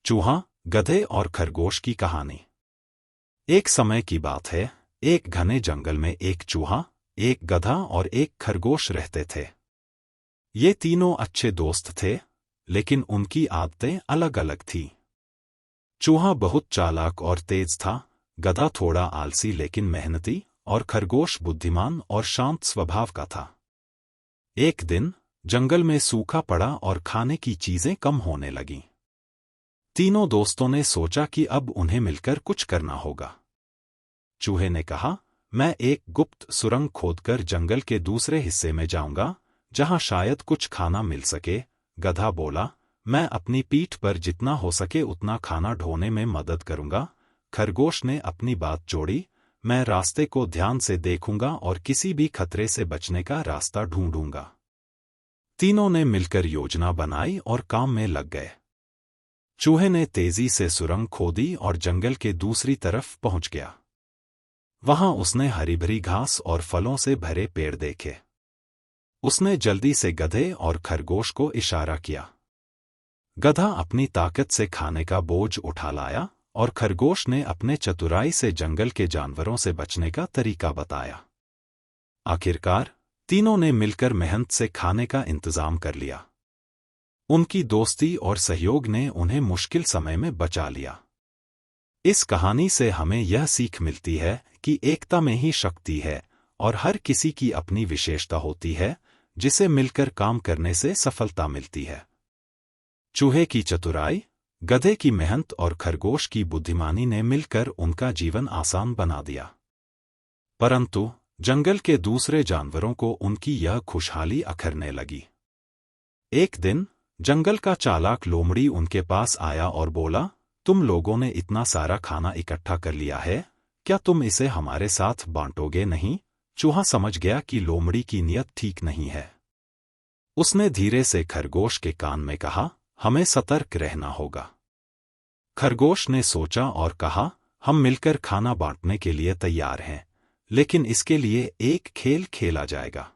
चूहा, गधे और खरगोश की कहानी। एक समय की बात है, एक घने जंगल में एक चूहा, एक गधा और एक खरगोश रहते थे। ये तीनों अच्छे दोस्त थे, लेकिन उनकी आदतें अलग अलग थीं। चूहा बहुत चालाक और तेज था, गधा थोड़ा आलसी लेकिन मेहनती, और खरगोश बुद्धिमान और शांत स्वभाव का था। एक दिन जंगल में सूखा पड़ा और खाने की चीजें कम होने लगीं। तीनों दोस्तों ने सोचा कि अब उन्हें मिलकर कुछ करना होगा। चूहे ने कहा, मैं एक गुप्त सुरंग खोदकर जंगल के दूसरे हिस्से में जाऊंगा, जहां शायद कुछ खाना मिल सके। गधा बोला, मैं अपनी पीठ पर जितना हो सके उतना खाना ढोने में मदद करूंगा। खरगोश ने अपनी बात जोड़ी, मैं रास्ते को ध्यान से देखूंगा और किसी भी खतरे से बचने का रास्ता ढूंढूंगा। तीनों ने मिलकर योजना बनाई और काम में लग गए। चूहे ने तेजी से सुरंग खोदी और जंगल के दूसरी तरफ पहुंच गया। वहां उसने हरी भरी घास और फलों से भरे पेड़ देखे। उसने जल्दी से गधे और खरगोश को इशारा किया। गधा अपनी ताकत से खाने का बोझ उठा लाया और खरगोश ने अपने चतुराई से जंगल के जानवरों से बचने का तरीका बताया। आखिरकार तीनों ने मिलकर मेहनत से खाने का इंतजाम कर लिया। उनकी दोस्ती और सहयोग ने उन्हें मुश्किल समय में बचा लिया। इस कहानी से हमें यह सीख मिलती है कि एकता में ही शक्ति है और हर किसी की अपनी विशेषता होती है, जिसे मिलकर काम करने से सफलता मिलती है। चूहे की चतुराई, गधे की मेहनत और खरगोश की बुद्धिमानी ने मिलकर उनका जीवन आसान बना दिया। परंतु जंगल के दूसरे जानवरों को उनकी यह खुशहाली अखरने लगी। एक दिन जंगल का चालाक लोमड़ी उनके पास आया और बोला, तुम लोगों ने इतना सारा खाना इकट्ठा कर लिया है, क्या तुम इसे हमारे साथ बांटोगे नहीं? चूहा समझ गया कि लोमड़ी की नीयत ठीक नहीं है। उसने धीरे से खरगोश के कान में कहा, हमें सतर्क रहना होगा। खरगोश ने सोचा और कहा, हम मिलकर खाना बांटने के लिए तैयार हैं, लेकिन इसके लिए एक खेल खेला जाएगा।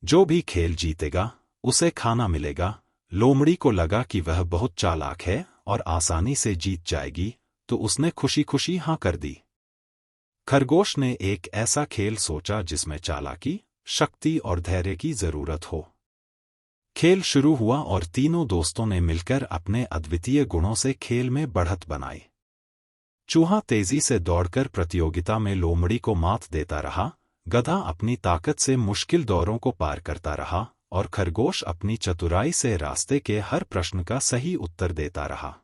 जो भी खेल जीतेगा उसे खाना मिलेगा। लोमड़ी को लगा कि वह बहुत चालाक है और आसानी से जीत जाएगी, तो उसने खुशी खुशी हाँ कर दी। खरगोश ने एक ऐसा खेल सोचा जिसमें चालाकी, शक्ति और धैर्य की जरूरत हो। खेल शुरू हुआ और तीनों दोस्तों ने मिलकर अपने अद्वितीय गुणों से खेल में बढ़त बनाई। चूहा तेजी से दौड़कर प्रतियोगिता में लोमड़ी को मात देता रहा, गधा अपनी ताकत से मुश्किल दौरों को पार करता रहा और खरगोश अपनी चतुराई से रास्ते के हर प्रश्न का सही उत्तर देता रहा।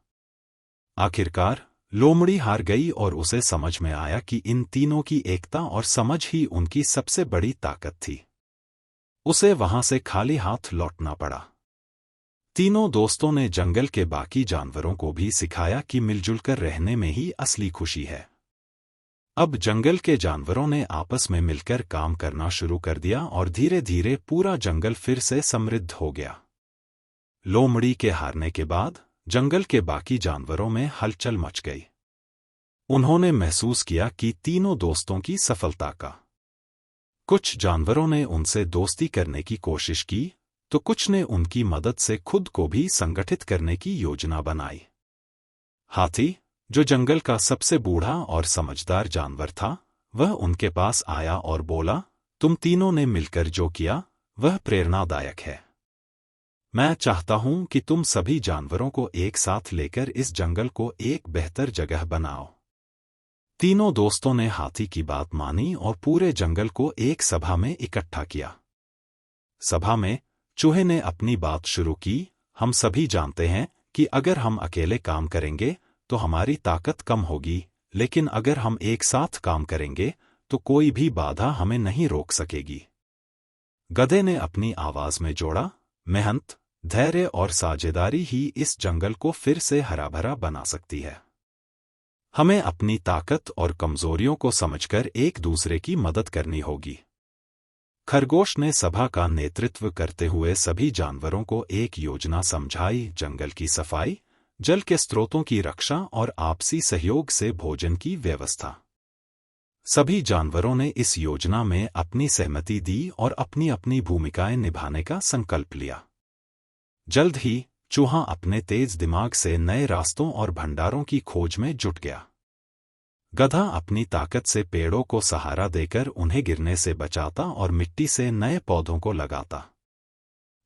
आखिरकार लोमड़ी हार गई और उसे समझ में आया कि इन तीनों की एकता और समझ ही उनकी सबसे बड़ी ताकत थी। उसे वहां से खाली हाथ लौटना पड़ा। तीनों दोस्तों ने जंगल के बाकी जानवरों को भी सिखाया कि मिलजुल कर रहने में ही असली खुशी है। अब जंगल के जानवरों ने आपस में मिलकर काम करना शुरू कर दिया और धीरे धीरे पूरा जंगल फिर से समृद्ध हो गया। लोमड़ी के हारने के बाद जंगल के बाकी जानवरों में हलचल मच गई। उन्होंने महसूस किया कि तीनों दोस्तों की सफलता का। कुछ जानवरों ने उनसे दोस्ती करने की कोशिश की, तो कुछ ने उनकी मदद से खुद को भी संगठित करने की योजना बनाई। हाथी, जो जंगल का सबसे बूढ़ा और समझदार जानवर था, वह उनके पास आया और बोला, तुम तीनों ने मिलकर जो किया वह प्रेरणादायक है। मैं चाहता हूं कि तुम सभी जानवरों को एक साथ लेकर इस जंगल को एक बेहतर जगह बनाओ। तीनों दोस्तों ने हाथी की बात मानी और पूरे जंगल को एक सभा में इकट्ठा किया। सभा में चूहे ने अपनी बात शुरू की, हम सभी जानते हैं कि अगर हम अकेले काम करेंगे तो हमारी ताकत कम होगी, लेकिन अगर हम एक साथ काम करेंगे तो कोई भी बाधा हमें नहीं रोक सकेगी। गधे ने अपनी आवाज में जोड़ा, मेहनत, धैर्य और साझेदारी ही इस जंगल को फिर से हरा भरा बना सकती है। हमें अपनी ताकत और कमजोरियों को समझकर एक दूसरे की मदद करनी होगी। खरगोश ने सभा का नेतृत्व करते हुए सभी जानवरों को एक योजना समझाई, जंगल की सफाई, जल के स्रोतों की रक्षा और आपसी सहयोग से भोजन की व्यवस्था। सभी जानवरों ने इस योजना में अपनी सहमति दी और अपनी अपनी भूमिकाएं निभाने का संकल्प लिया। जल्द ही चूहा अपने तेज दिमाग से नए रास्तों और भंडारों की खोज में जुट गया। गधा अपनी ताकत से पेड़ों को सहारा देकर उन्हें गिरने से बचाता और मिट्टी से नए पौधों को लगाता।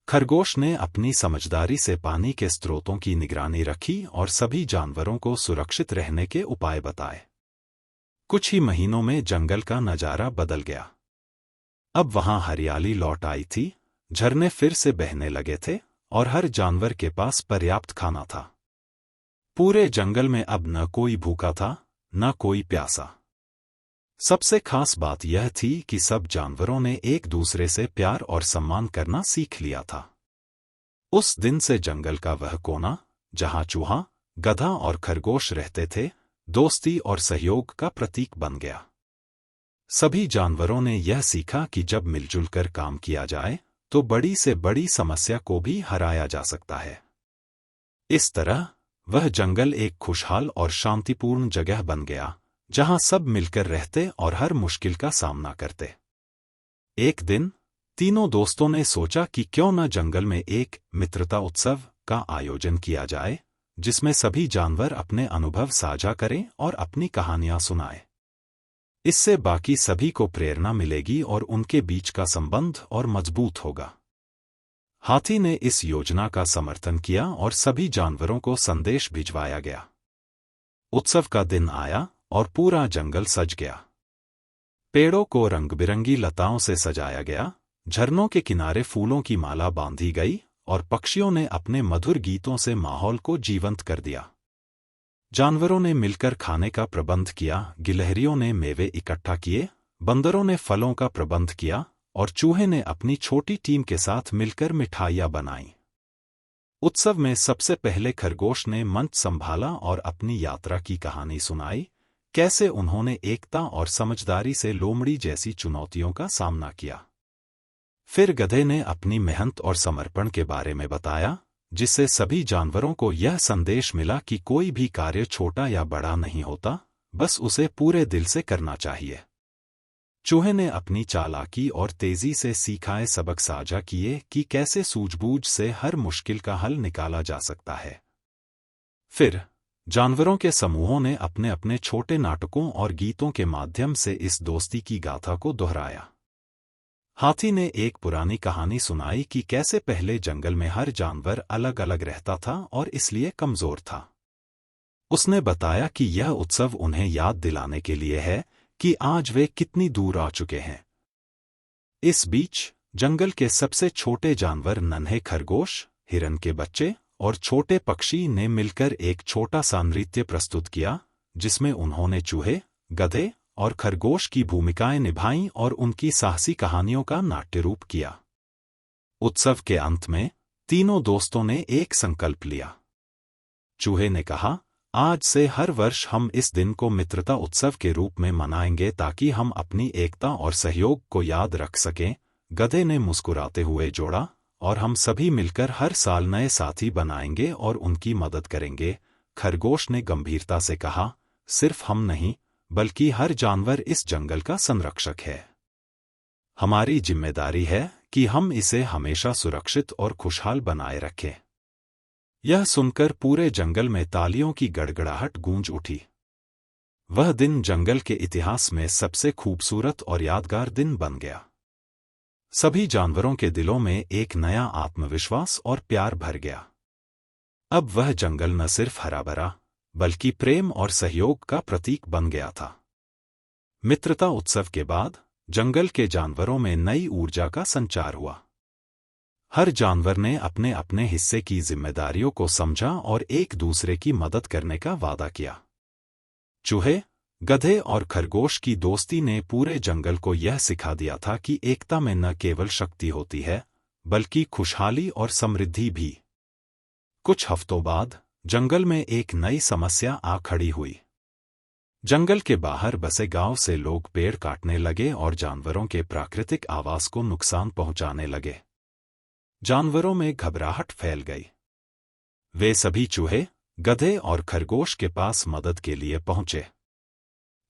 खरगोश ने अपनी समझदारी से पानी के स्रोतों की निगरानी रखी और सभी जानवरों को सुरक्षित रहने के उपाय बताए। कुछ ही महीनों में जंगल का नजारा बदल गया। अब वहां हरियाली लौट आई थी, झरने फिर से बहने लगे थे और हर जानवर के पास पर्याप्त खाना था। पूरे जंगल में अब न कोई भूखा था, न कोई प्यासा। सबसे खास बात यह थी कि सब जानवरों ने एक दूसरे से प्यार और सम्मान करना सीख लिया था। उस दिन से जंगल का वह कोना, जहां चूहा, गधा और खरगोश रहते थे, दोस्ती और सहयोग का प्रतीक बन गया। सभी जानवरों ने यह सीखा कि जब मिलजुल कर काम किया जाए तो बड़ी से बड़ी समस्या को भी हराया जा सकता है। इस तरह वह जंगल एक खुशहाल और शांतिपूर्ण जगह बन गया, जहां सब मिलकर रहते और हर मुश्किल का सामना करते। एक दिन तीनों दोस्तों ने सोचा कि क्यों न जंगल में एक मित्रता उत्सव का आयोजन किया जाए, जिसमें सभी जानवर अपने अनुभव साझा करें और अपनी कहानियां सुनाएं। इससे बाकी सभी को प्रेरणा मिलेगी और उनके बीच का संबंध और मजबूत होगा। हाथी ने इस योजना का समर्थन किया और सभी जानवरों को संदेश भिजवाया गया। उत्सव का दिन आया और पूरा जंगल सज गया। पेड़ों को रंग-बिरंगी लताओं से सजाया गया, झरनों के किनारे फूलों की माला बांधी गई और पक्षियों ने अपने मधुर गीतों से माहौल को जीवंत कर दिया। जानवरों ने मिलकर खाने का प्रबंध किया, गिलहरियों ने मेवे इकट्ठा किए, बंदरों ने फलों का प्रबंध किया और चूहे ने अपनी छोटी टीम के साथ मिलकर मिठाइयाँ बनाईं। उत्सव में सबसे पहले खरगोश ने मंच संभाला और अपनी यात्रा की कहानी सुनाई, कैसे उन्होंने एकता और समझदारी से लोमड़ी जैसी चुनौतियों का सामना किया। फिर गधे ने अपनी मेहनत और समर्पण के बारे में बताया, जिससे सभी जानवरों को यह संदेश मिला कि कोई भी कार्य छोटा या बड़ा नहीं होता, बस उसे पूरे दिल से करना चाहिए। चूहे ने अपनी चालाकी और तेजी से सीखाए सबक साझा किए कि कैसे सूझबूझ से हर मुश्किल का हल निकाला जा सकता है। फिर जानवरों के समूहों ने अपने अपने छोटे नाटकों और गीतों के माध्यम से इस दोस्ती की गाथा को दोहराया। हाथी ने एक पुरानी कहानी सुनाई कि कैसे पहले जंगल में हर जानवर अलग अलग रहता था और इसलिए कमजोर था। उसने बताया कि यह उत्सव उन्हें याद दिलाने के लिए है कि आज वे कितनी दूर आ चुके हैं। इस बीच जंगल के सबसे छोटे जानवर नन्हे खरगोश, हिरन के बच्चे और छोटे पक्षी ने मिलकर एक छोटा सा नृत्य प्रस्तुत किया, जिसमें उन्होंने चूहे, गधे और खरगोश की भूमिकाएं निभाईं और उनकी साहसी कहानियों का नाट्य रूप किया। उत्सव के अंत में तीनों दोस्तों ने एक संकल्प लिया। चूहे ने कहा, आज से हर वर्ष हम इस दिन को मित्रता उत्सव के रूप में मनाएंगे ताकि हम अपनी एकता और सहयोग को याद रख सकें। गधे ने मुस्कुराते हुए जोड़ा, और हम सभी मिलकर हर साल नए साथी बनाएंगे और उनकी मदद करेंगे। खरगोश ने गंभीरता से कहा, सिर्फ हम नहीं, बल्कि हर जानवर इस जंगल का संरक्षक है। हमारी जिम्मेदारी है कि हम इसे हमेशा सुरक्षित और खुशहाल बनाए रखें। यह सुनकर पूरे जंगल में तालियों की गड़गड़ाहट गूंज उठी। वह दिन जंगल के इतिहास में सबसे खूबसूरत और यादगार दिन बन गया। सभी जानवरों के दिलों में एक नया आत्मविश्वास और प्यार भर गया। अब वह जंगल न सिर्फ हरा भरा, बल्कि प्रेम और सहयोग का प्रतीक बन गया था। मित्रता उत्सव के बाद जंगल के जानवरों में नई ऊर्जा का संचार हुआ। हर जानवर ने अपने अपने हिस्से की जिम्मेदारियों को समझा और एक दूसरे की मदद करने का वादा किया। चूहे, गधे और खरगोश की दोस्ती ने पूरे जंगल को यह सिखा दिया था कि एकता में न केवल शक्ति होती है, बल्कि खुशहाली और समृद्धि भी। कुछ हफ्तों बाद जंगल में एक नई समस्या आ खड़ी हुई। जंगल के बाहर बसे गांव से लोग पेड़ काटने लगे और जानवरों के प्राकृतिक आवास को नुकसान पहुंचाने लगे। जानवरों में घबराहट फैल गई। वे सभी चूहे, गधे और खरगोश के पास मदद के लिए पहुंचे।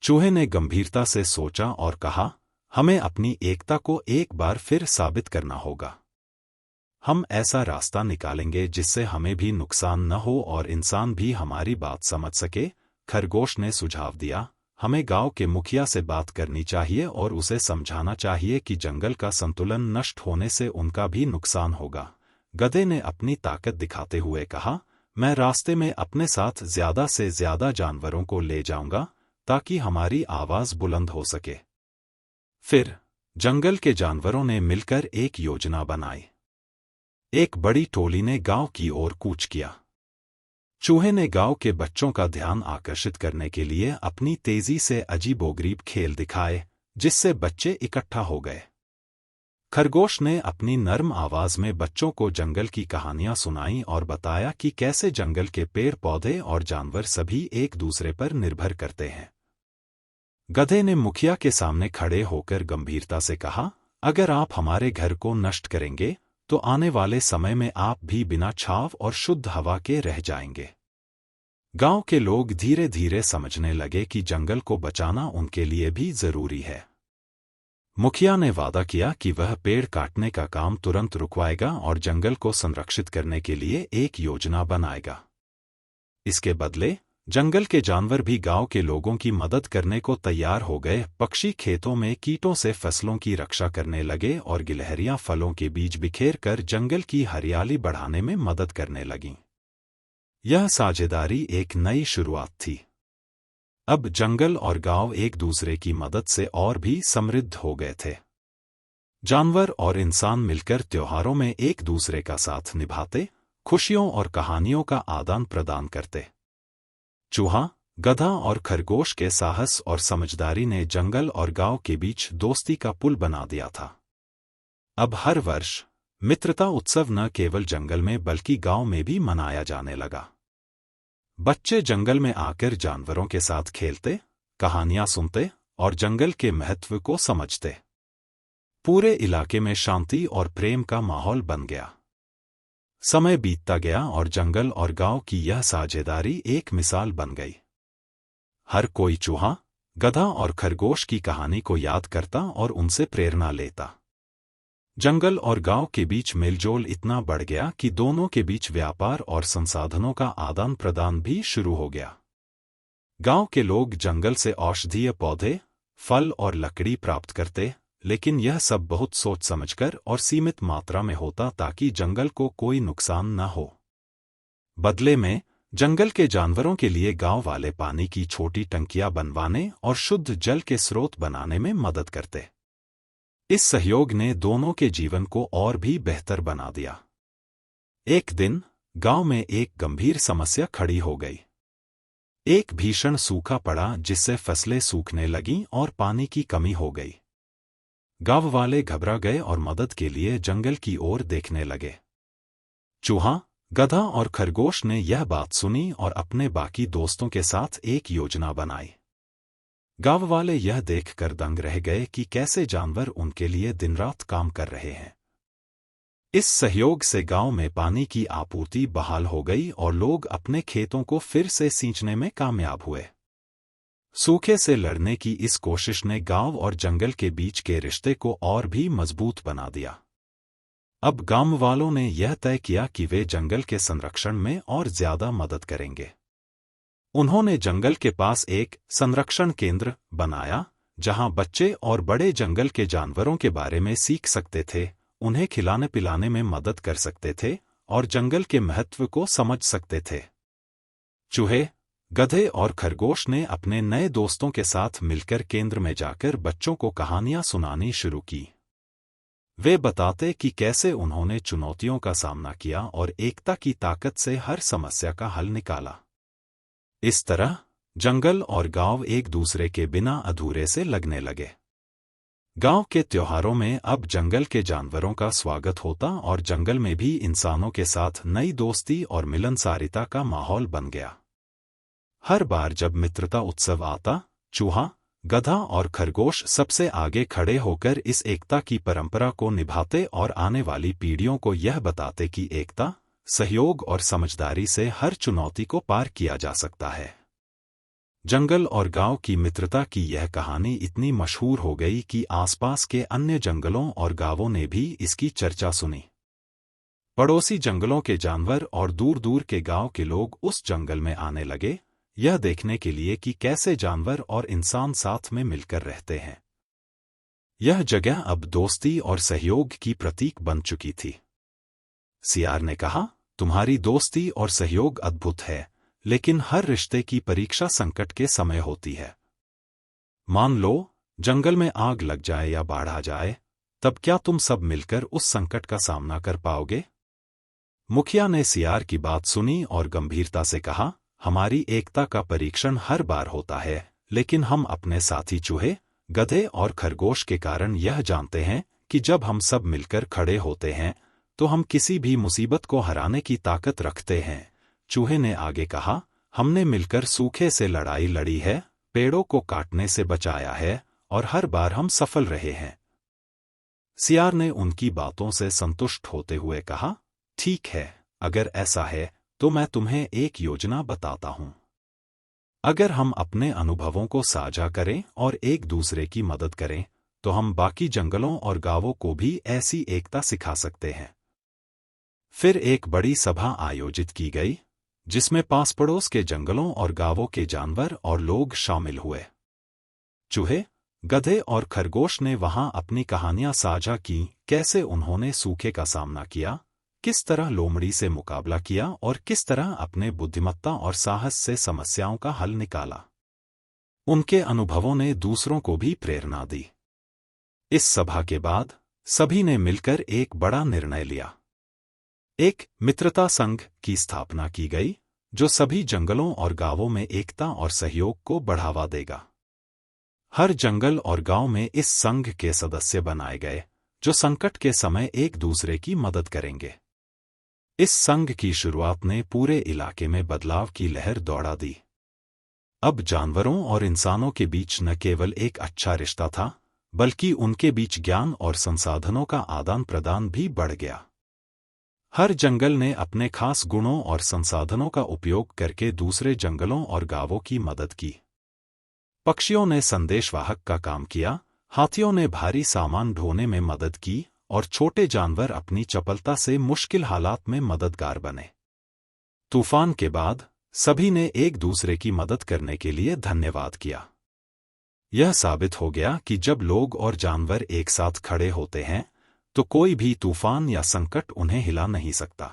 चूहे ने गंभीरता से सोचा और कहा, हमें अपनी एकता को एक बार फिर साबित करना होगा। हम ऐसा रास्ता निकालेंगे जिससे हमें भी नुकसान न हो और इंसान भी हमारी बात समझ सके, खरगोश ने सुझाव दिया। हमें गांव के मुखिया से बात करनी चाहिए और उसे समझाना चाहिए कि जंगल का संतुलन नष्ट होने से उनका भी नुकसान होगा। गधे ने अपनी ताकत दिखाते हुए कहा, मैं रास्ते में अपने साथ ज्यादा से ज्यादा जानवरों को ले जाऊंगा ताकि हमारी आवाज बुलंद हो सके। फिर जंगल के जानवरों ने मिलकर एक योजना बनाई। एक बड़ी टोली ने गांव की ओर कूच किया। चूहे ने गांव के बच्चों का ध्यान आकर्षित करने के लिए अपनी तेजी से अजीबोगरीब खेल दिखाए, जिससे बच्चे इकट्ठा हो गए। खरगोश ने अपनी नर्म आवाज में बच्चों को जंगल की कहानियां सुनाई और बताया कि कैसे जंगल के पेड़ पौधे और जानवर सभी एक दूसरे पर निर्भर करते हैं। गधे ने मुखिया के सामने खड़े होकर गंभीरता से कहा, अगर आप हमारे घर को नष्ट करेंगे तो आने वाले समय में आप भी बिना छांव और शुद्ध हवा के रह जाएंगे। गांव के लोग धीरे धीरे समझने लगे कि जंगल को बचाना उनके लिए भी जरूरी है। मुखिया ने वादा किया कि वह पेड़ काटने का काम तुरंत रुकवाएगा और जंगल को संरक्षित करने के लिए एक योजना बनाएगा। इसके बदले जंगल के जानवर भी गांव के लोगों की मदद करने को तैयार हो गए। पक्षी खेतों में कीटों से फसलों की रक्षा करने लगे और गिलहरियां फलों के बीज बिखेर कर जंगल की हरियाली बढ़ाने में मदद करने लगीं। यह साझेदारी एक नई शुरुआत थी। अब जंगल और गांव एक दूसरे की मदद से और भी समृद्ध हो गए थे। जानवर और इंसान मिलकर त्योहारों में एक दूसरे का साथ निभाते, खुशियों और कहानियों का आदान प्रदान करते। चूहा, गधा और खरगोश के साहस और समझदारी ने जंगल और गांव के बीच दोस्ती का पुल बना दिया था। अब हर वर्ष मित्रता उत्सव न केवल जंगल में बल्कि गांव में भी मनाया जाने लगा। बच्चे जंगल में आकर जानवरों के साथ खेलते, कहानियां सुनते और जंगल के महत्व को समझते। पूरे इलाके में शांति और प्रेम का माहौल बन गया। समय बीतता गया और जंगल और गांव की यह साझेदारी एक मिसाल बन गई। हर कोई चूहा, गधा और खरगोश की कहानी को याद करता और उनसे प्रेरणा लेता। जंगल और गांव के बीच मेलजोल इतना बढ़ गया कि दोनों के बीच व्यापार और संसाधनों का आदान प्रदान भी शुरू हो गया। गांव के लोग जंगल से औषधीय पौधे, फल और लकड़ी प्राप्त करते, लेकिन यह सब बहुत सोच समझकर और सीमित मात्रा में होता ताकि जंगल को कोई नुकसान न हो। बदले में जंगल के जानवरों के लिए गांव वाले पानी की छोटी टंकियां बनवाने और शुद्ध जल के स्रोत बनाने में मदद करते। इस सहयोग ने दोनों के जीवन को और भी बेहतर बना दिया। एक दिन गांव में एक गंभीर समस्या खड़ी हो गई। एक भीषण सूखा पड़ा जिससे फसलें सूखने लगीं और पानी की कमी हो गई। गांव वाले घबरा गए और मदद के लिए जंगल की ओर देखने लगे। चूहा, गधा और खरगोश ने यह बात सुनी और अपने बाकी दोस्तों के साथ एक योजना बनाई। गांव वाले यह देखकर दंग रह गए कि कैसे जानवर उनके लिए दिन रात काम कर रहे हैं। इस सहयोग से गांव में पानी की आपूर्ति बहाल हो गई और लोग अपने खेतों को फिर से सींचने में कामयाब हुए। सूखे से लड़ने की इस कोशिश ने गांव और जंगल के बीच के रिश्ते को और भी मजबूत बना दिया। अब गांव वालों ने यह तय किया कि वे जंगल के संरक्षण में और ज्यादा मदद करेंगे। उन्होंने जंगल के पास एक संरक्षण केंद्र बनाया, जहां बच्चे और बड़े जंगल के जानवरों के बारे में सीख सकते थे, उन्हें खिलाने पिलाने में मदद कर सकते थे और जंगल के महत्व को समझ सकते थे। चूहे, गधे और खरगोश ने अपने नए दोस्तों के साथ मिलकर केंद्र में जाकर बच्चों को कहानियां सुनानी शुरू की। वे बताते कि कैसे उन्होंने चुनौतियों का सामना किया और एकता की ताकत से हर समस्या का हल निकाला। इस तरह जंगल और गांव एक दूसरे के बिना अधूरे से लगने लगे। गांव के त्योहारों में अब जंगल के जानवरों का स्वागत होता और जंगल में भी इंसानों के साथ नई दोस्ती और मिलनसारिता का माहौल बन गया। हर बार जब मित्रता उत्सव आता, चूहा, गधा और खरगोश सबसे आगे खड़े होकर इस एकता की परंपरा को निभाते और आने वाली पीढ़ियों को यह बताते कि एकता, सहयोग और समझदारी से हर चुनौती को पार किया जा सकता है। जंगल और गांव की मित्रता की यह कहानी इतनी मशहूर हो गई कि आसपास के अन्य जंगलों और गांवों ने भी इसकी चर्चा सुनी। पड़ोसी जंगलों के जानवर और दूर दूर के गांव के लोग उस जंगल में आने लगे, यह देखने के लिए कि कैसे जानवर और इंसान साथ में मिलकर रहते हैं। यह जगह अब दोस्ती और सहयोग की प्रतीक बन चुकी थी। सियार ने कहा, तुम्हारी दोस्ती और सहयोग अद्भुत है, लेकिन हर रिश्ते की परीक्षा संकट के समय होती है। मान लो, जंगल में आग लग जाए या बाढ़ आ जाए, तब क्या तुम सब मिलकर उस संकट का सामना कर पाओगे? मुखिया ने सियार की बात सुनी और गंभीरता से कहा, हमारी एकता का परीक्षण हर बार होता है, लेकिन हम अपने साथी चूहे, गधे और खरगोश के कारण यह जानते हैं कि जब हम सब मिलकर खड़े होते हैं तो हम किसी भी मुसीबत को हराने की ताकत रखते हैं। चूहे ने आगे कहा, हमने मिलकर सूखे से लड़ाई लड़ी है, पेड़ों को काटने से बचाया है और हर बार हम सफल रहे हैं। सियार ने उनकी बातों से संतुष्ट होते हुए कहा, ठीक है, अगर ऐसा है तो मैं तुम्हें एक योजना बताता हूं। अगर हम अपने अनुभवों को साझा करें और एक दूसरे की मदद करें, तो हम बाकी जंगलों और गांवों को भी ऐसी एकता सिखा सकते हैं। फिर एक बड़ी सभा आयोजित की गई, जिसमें पास पड़ोस के जंगलों और गांवों के जानवर और लोग शामिल हुए। चूहे, गधे और खरगोश ने वहां अपनी कहानियां साझा की, कैसे उन्होंने सूखे का सामना किया, किस तरह लोमड़ी से मुकाबला किया और किस तरह अपने बुद्धिमत्ता और साहस से समस्याओं का हल निकाला। उनके अनुभवों ने दूसरों को भी प्रेरणा दी। इस सभा के बाद सभी ने मिलकर एक बड़ा निर्णय लिया। एक मित्रता संघ की स्थापना की गई, जो सभी जंगलों और गांवों में एकता और सहयोग को बढ़ावा देगा। हर जंगल और गांव में इस संघ के सदस्य बनाए गए, जो संकट के समय एक दूसरे की मदद करेंगे। इस संघ की शुरुआत ने पूरे इलाके में बदलाव की लहर दौड़ा दी। अब जानवरों और इंसानों के बीच न केवल एक अच्छा रिश्ता था, बल्कि उनके बीच ज्ञान और संसाधनों का आदान प्रदान भी बढ़ गया। हर जंगल ने अपने खास गुणों और संसाधनों का उपयोग करके दूसरे जंगलों और गांवों की मदद की। पक्षियों ने संदेशवाहक का काम किया, हाथियों ने भारी सामान ढोने में मदद की और छोटे जानवर अपनी चपलता से मुश्किल हालात में मददगार बने। तूफान के बाद सभी ने एक दूसरे की मदद करने के लिए धन्यवाद किया। यह साबित हो गया कि जब लोग और जानवर एक साथ खड़े होते हैं, तो कोई भी तूफान या संकट उन्हें हिला नहीं सकता।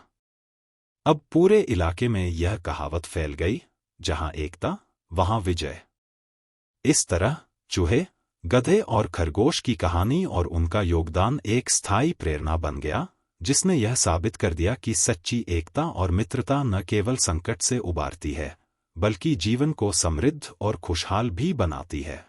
अब पूरे इलाके में यह कहावत फैल गई, जहां एकता, वहां विजय। इस तरह चूहे, गधे और खरगोश की कहानी और उनका योगदान एक स्थायी प्रेरणा बन गया, जिसने यह साबित कर दिया कि सच्ची एकता और मित्रता न केवल संकट से उबारती है, बल्कि जीवन को समृद्ध और खुशहाल भी बनाती है।